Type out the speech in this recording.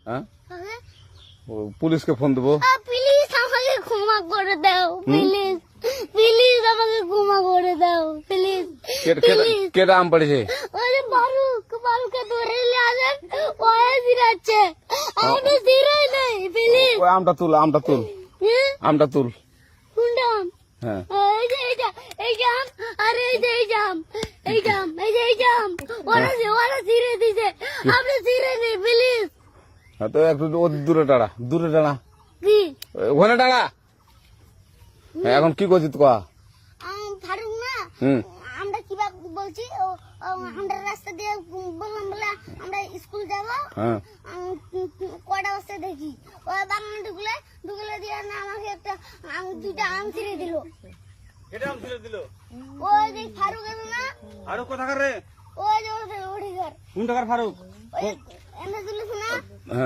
হ্যাঁ পুলিশকে ফোন দেবো। প্লিজ আমাকে ক্ষমা করে দাও, প্লিজ প্লিজ আমাকে ক্ষমা করে দাও, প্লিজ। কেটা আম পড়েছে? ওই যে বারুকে ধরে নিয়ে আসেন, ওয়ে জিরাচ্ছে, আমাকে জিরাই নাই, প্লিজ। ওই আমটা তুল আমটা তুল কোনটা আম? হ্যাঁ এই যে আম, আর এই যে আম, এই যে আম, ওরা জিরে দিছে, আপনি জিরে নেই, প্লিজ। তো একটু দূরে দাঁড়া কি ওখানে দাঁড়া। এখন কি করছিস তো? ফারুক না, আমরা কিভাবে বলছি, আমরা রাস্তা দিয়ে বললাম বলে আমরা স্কুল যাবো, কটা বস্তা দেখি ওই বাগানে ঢুকলে দিয়ে না আমাকে একটা দুইটা আম ছিঁড়ে দিল। ওই যে ফারুক আছে না, ফারুক কোথাকার রে? ওই যে ওঠে ঘর কোন টাকার ফারুক? এনে দিলিস না।